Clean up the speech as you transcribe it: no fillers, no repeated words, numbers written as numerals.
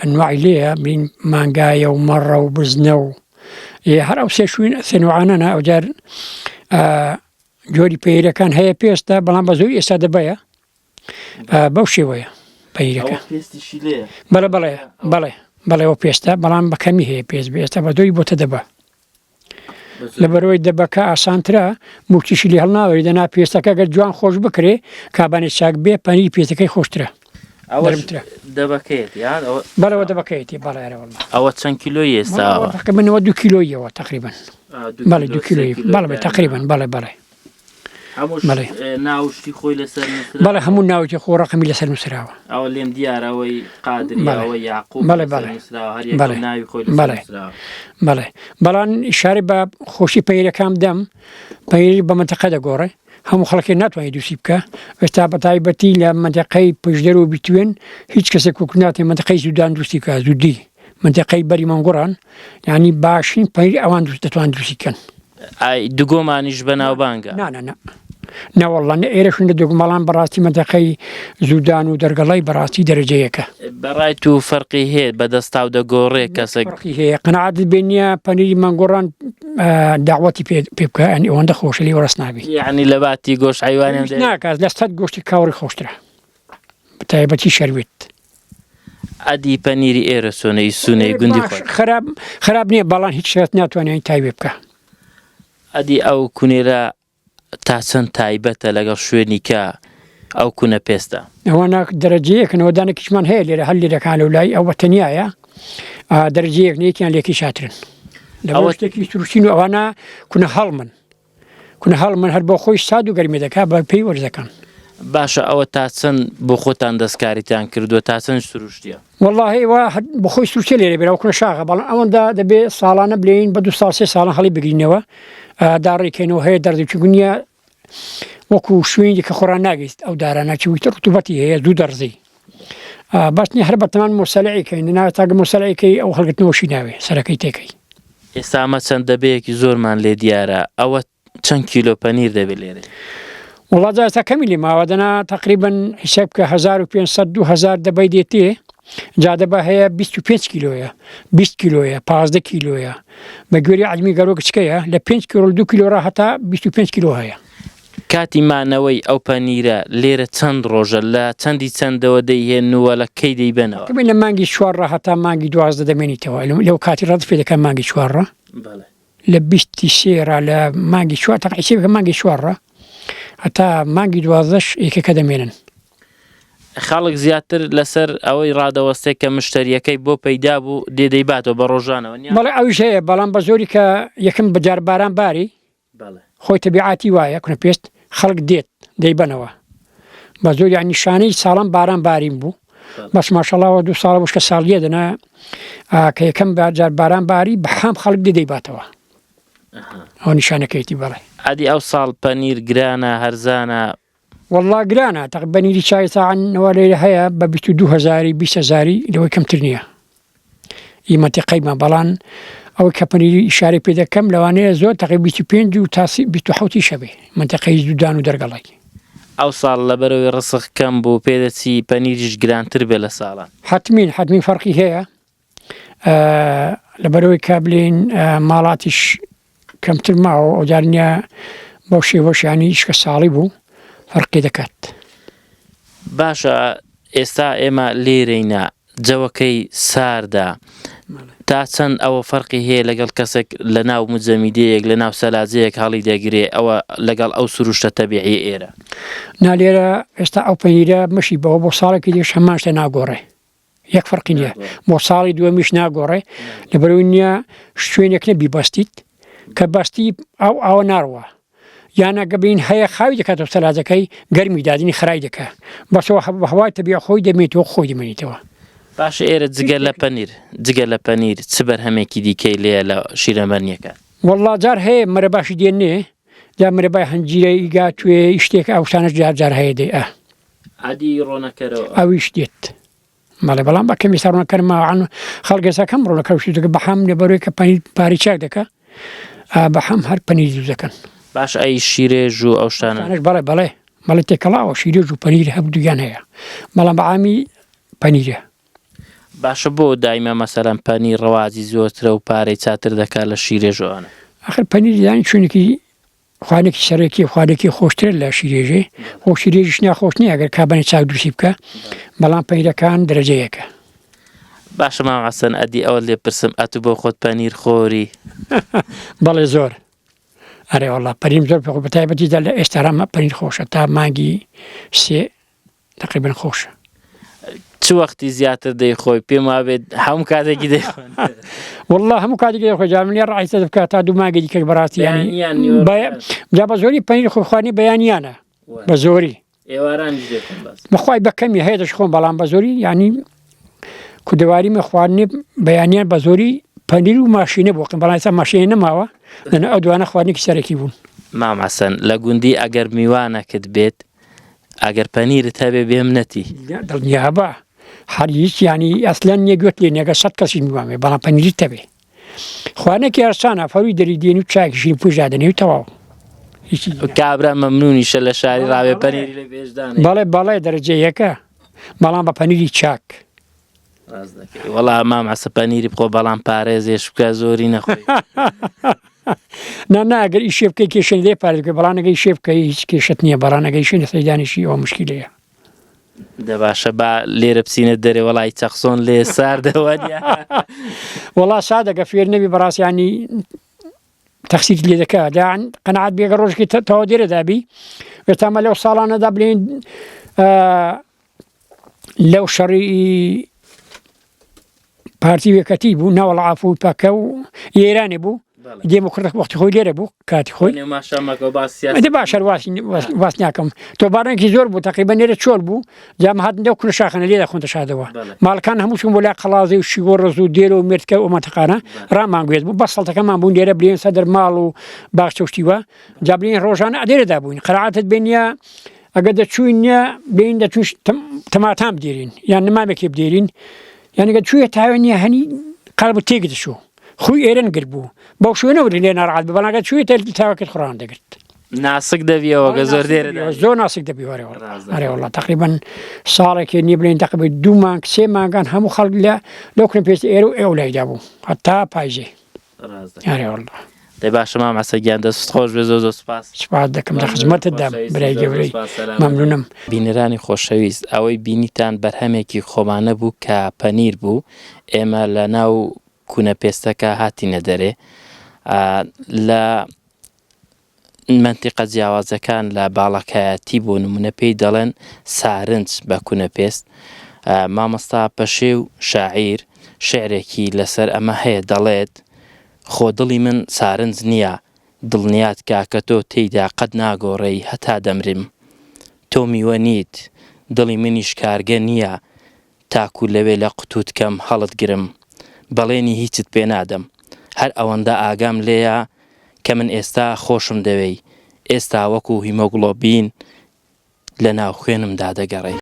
أنواع ليه من مانجايا ومرة وبزنة هر أو سيشوين ثنوعنا أو جار جوري بيرة كان هي بيستا بلان بزوي إستاد بيا بوشي ويا بيرة بلا وبيستا بلان بكمي هي بيستا بدوي بوتدبا لبروي دبكا سانترا موتشي لي هلنا وريدنا بيستا كا جوان خوش بكري كاباني شاك بي باني بيستا كي خوشترا دبكيت يعني بلا ودبكيتي بلا يا والله أو 2 كيلو يسا تقريبا 2 كيلو تقريبا بلا 2 كيلو بلا تقريبا بلا هموش ناوشتي خوي لسر بلا همون ناوشتي خو رقمي لسر مسراوة أو اللي مديار أو قادر أو يعقوب بلا شارب خوشي بيري كام دم بيري بمنطقة دقوري هم خلقي ناتواني دوسيبكا وستابتاي بتي لمنطقة بجدرو بتوين هيج كسي كوكناتي منطقة سودان دوسيكا زودي منطقة بري منقران يعني باشين بيري اوان دوستوان دوسيكان اي دوغومانيش بناو بانغا نا والله ايرش دوغمالان براسي منطقة زودان ودرقلاي براسي درجيكا برايتو فرقي هي بدستاو دغوري كسك فرقي هي قناعة بينيا بانيري منقران دعوتي بيبكا يعني وان خوش اللي ورسنا بي يعني لباتي قوش حيواني مش ناكاز لستاد قوشتي كاوري خوشترا بتايبتي شربت ادي بانيري ايرسوني يسوني قندي خو خراب نيه بالان هيك شات ناتواني تايبكا ادي او كونيرا تاسن تايبته لغا شوينيكا او كنا بيستا وانا درجيه كان ودانا كشمان هي اللي هل كان ولاي او تنيايا درجيه نيكي ليكي شاترن لو اشتكي تروشينو وانا كنا هالمن هربو خوي سادو غرمي دكا بي ورزكان باشا او تاسن بخوتان دسكاريتان كردو تاسن سروشتيا والله واحد بخوي سروشتي لي بلا كنا شاغه بل اون دا دبي سالانه بلين بدو سال 6 سال خلي بغينوا داري كانوا هي دردي تشغنيا وكو شوين كخوراناغيست او دارانا تشوي رطوبتي هي دو درزي باسني هربت تمام مرسلعي كاين تاق مرسلعي كي او خلقت نوشيناوي سركيتيكي ئێستا چەند دەبەیەکی زۆرمان لێ دیارە ئەوە چەند کیلۆ پەنیر دەبێت لێرە؟ والله جا کەمی لێ ماوەدەنا تقریبا حساب کە 1500 2000 دەبەی دێتێ جا دەبە هەیە 25 کیلۆیە 20 کیلۆیە 15 کیلۆیە بە گوێری عەلمی گەرۆ کچکەیە لە 5 کیلۆ 2 کیلۆ هەتا 25 کیلۆ هەیە. کاتی مانەوەی ئەو پەنیرە لێرە چەند ڕۆژە لە چەندی چەندەوە دەیهێننەوە لە کەی دەیبەنەوە؟ لە مانگی 4 هەتا مانگی 12 دەمێنیتەوە لەو کاتی ڕەت پێ دەکەن مانگی 4 لە 23 لە مانگی 4 تەقریبا مانگی 4 هەتا مانگی 12 یەکێکە دەمێنن. خەڵک زیاتر لەسەر ئەوەی ڕادەوەستێت کە مشتریەکەی بۆ پەیدا بوو دێدەیباتەوە بە ڕۆژانەوە نیە؟ بەڵێ ئەویش هەیە بەڵام بە زۆری کە یەکەم بەجار باران باری خۆی تەبیعاتی وایە کونە پێست خەڵک دێت دەیبەنەوە بە زۆر یعنی شانەی ساڵم باران بارین بوو بەس ماشەڵڵاوە 2 ساڵە وشکە ساڵیە دەنا کە یەکەم بەجار باران باری بەحام خەڵک دەیباتەوە ئەو نیشانەکەیەتی بەڵێ. ئەدی ئەو ساڵ پەنیر گرانە هەرزانە؟ والله گرانە بەنیری چای تاعەوە لێرە هەیە بە 22,000 20,000 لەوەی کەمتر نییە ئیمەتیقەیمە بەڵان ئەو کە پەنیری ئیشارەی پێ دەکەم لەوانەیە زۆر تقریبا 25 و تا 27 شەبێ منتەقەی زودان و دەرگەڵای. ئەو ساڵ لەبەرەوەی ڕسق کەم بوو پێدەچی پەنیریش گرانتر بێ لە ساڵان؟ حتمین فەرقی هەیە لەبەرەوەی کە بڵێن ماڵاتیش کەمتر ماوە ئەو جارنیە بەو شێوەشیانی شکە ساڵی بوو فەرقی دەکات. باشە ئێستا ئێمە لێرەینە جەوەکەی ساردا تا چەند ئەوە فەرقی هەیە لەگەڵ کەسێک لە ناو مجەمیدەیەک لە ناو سەلاجەیەک هەڵی دەگرێ ئەوە لەگەڵ ئەو سروشتە تەبیعی ئێرە؟ نالێرە ئێستا ئەو پەنیرە مەشی بەوە بۆ ساڵێکی دیش هەمان شتە ناگۆڕێ یەک فەرقی نییە بۆ ساڵی دووەمیش ناگۆڕێ لەبەرەوەی نییە شوێنێک نەبی بەستیت کە بەستی ئەوە ناڕوە یانە گەبین هەیە خاوی دەکاتەوە سەلاجەکەی گەرمی دادنی خرای دەکە بەسەوە بەهوای تەبیع خۆی دەمێتەوە خۆی دەمێنیتەوە. باشە ئێرە جگە لە پەنیر چ بەرهەمێکی دیکەی لێە لە شیرەمەرنیەکە؟ والله جار هەیە مەرە باشی دێنێ جا مەرەبای هەنجیرە ئیگا توێ شتێک ئەوشانش جار هەیە دێ عادی ڕۆنەکەرەوە ئەویش دێت ماڵێ بەڵام بە کەمی ساڕۆنەکەرماوەعان خەڵگەسا کەم ڕۆنەکەوشی دەکە بەحام لەبەرەوەی کە پاری چاک دەکە بەحام هەر پەنیر دوو دەکەن. باش ئەی شیرێژ و ئەو شتانە؟ بەڵێ تێکەڵاوە شیرێژ و پەنیر هەبوو دویان هەیە بەڵام بەعامی پەنیرە. باشە بۆ دایمە مەسەلەن پەنیر ڕەوازی زۆرترە و پارەی چاتر دەکات لە شیرێژەوانە. آخر پەنیری دانی چونێکی خوانێکی سەرەکی خوانێکی خۆشترە لە شیرێژێ، خۆ شیرێژیش ناخۆش نییە ئەگەر کابنی چاک دروستی بکە، بەڵام پەنیرەکان دەرەجەیەکە. باشە مام حەسەن ئەدی ئەوە لێ پرسم ئەتوو بۆ خۆت پەنیر خۆری؟ بەڵێ زۆر. ئەرێ وەڵا پەنیر زۆر پێ بە تایبەتیدا لە ئێستارا پەنیر خۆشە تا مانگی 3 تقریبا خۆشە. چ وەختی زیاتر دەیخۆی؟ پێم وابێت هەموو کاتێکی دەیخۆن. والله هەموو کاتێکی دەیخۆی، جا منێ ڕایتە دەبکات تا 2 مانگی دیکەش بەڕاستی جا بە زۆری پەنیر خۆخوانی بەیانیانە بە زۆری. ئێوارانیش دێتن باس. بەخوای بە کەمی هەیە دەشخۆم، بەڵام بە زۆری ینی کودەواریمە خواردنێ بەیانیان بە زۆری پەنیر و ماشینە بۆقم، بەڵام ئێستا ماشینە نەماوە، لەنە ئەو دوانە خواردنێکی سەرەکی بوون. مام حەسەن لە گوندی ئەگەر میوانەکت بێت ئەگەر پەنیرت هەبێ بێم نەتی دڵنیا بە هەر هیچ ینی ئەسلەن نییە گوێت لێ نێگە 100 کەسی میوانێ، بەڵام پەنیری تەبێ خواردنێکی ئاسانە، فەروی دەری دێنی و چاکیشی پوژادنێ و تەواو. کابرا مەمنونیشە لە شاری ڕاوێ پەنیری لە بێژدانێ. بەڵێ دەرەجە یەکە، بەڵام بە پەنیری چاک. وەڵا مام حەسە پەنیری بخۆ، بەڵام پارێزێش بکە زۆری نەخۆی. ناگەر ئیشێ بکەی کێشەی لێ پارێ بکە، بەڵام ئەگەر ئیشێ بکەی هیچ کێشت نییە، بەڵام ئەگەر ئیشێ سەیدانیشی ئەوە مشکلەیە. دەباشە با لێرە بچینە دەرێ وەڵی چەخسۆن لێ ساردەوە نیە. وەڵا سادەگە فێر نەبی بەڕاستیانی تەخسیت لێ دەکات، دایان قەنەعات بێگە ڕۆژێکی تەواو دێرە دابی وێتامە لەو ساڵانەدا بڵێن لەو شەڕی پارتی وێکەتی بوو ناوەڵ عافو پاکە و ئێرانێ بوو دێموکرات وەختی خۆی لێرە بوو کاتی خۆی دە باشە واس ناکەم تۆ بارانێکی زۆر بوو تقریبا نێرە چۆل بوو جام هاتندە و کونە شاخەنە لێدا خۆنتەشادەوە ماڵەکان هەمووشم بۆ لا قەڵازی و شیگۆ ڕز و دێرە و مردکە و مەتەقانە ڕامانگوێت بوو بە سەڵتەکەمان بوون لێرە بلێن سەدەر ماڵ و باخچە وشتیوە جا بلێن ڕۆژانە ئەدێرەدا بووین قەنەعاتت بێنە ئەگەر دەچووینە بێن دەچوون تەماتام بدێرین یان نمامێکی بدێرین یعنی گە چوویە تاوێنیە هەنی قەڵب تێک دەچوو خوی ئێرەن گر بوو بەو شوێنەوە لێ ناڕەحەت بوو بەڵام ئەگەر چوویە تاوەکەت خۆڕان دەگرت ناسک دەبیەوە گە زۆر دێرە زۆر ناسک دەبی ئەرێ وەڵا تقریبا ساڵێکی نییە بڵێن تقریبا 2 مانگ 3 مانگان هەموو خەڵک لەو کنپێستی ئێرە و ئێو لایدا بوو هەتا پایژێ ئەرێ وەڵا دەی باشە مام حەسەن دەست خۆش بێ زۆر سوپاس سوپاس دەکەم لە خزمەتتدام برای گەورەی مەمنونم بینەرانی خۆشەویست ئەوەی بینیتان بەرهەمێکی خۆمانە بوو کە پەنیر بوو ئێمە لە ناو کوونە پێستەکە هاتینە دەرێ لە منتیقە جیاوازەکان لە باڵەکایەتی بۆ نمونە پێی دەڵێن سارنج بە کوونە پێست مامۆستا پەشێ و شاعیر شعرێکی لەسەر ئەمە هەیە دەڵێت خۆ دڵی من سارنج نییە دڵنیات کاکە تۆ تێیدا قەت ناگۆڕێی هەتا دەمرم تۆ میوە نیت دڵی منیش کارگە نییە تاکو لەوێ لە قوتوتکەم هەڵت گرم بەڵێنی هیچت پێ نادەم هەر ئەوەندە ئاگام لێیە کە من ئێستا خۆشم دەوێی ئێستا وەکو هیمۆگلۆبین لە ناو خوێنمدا دەگەڕێ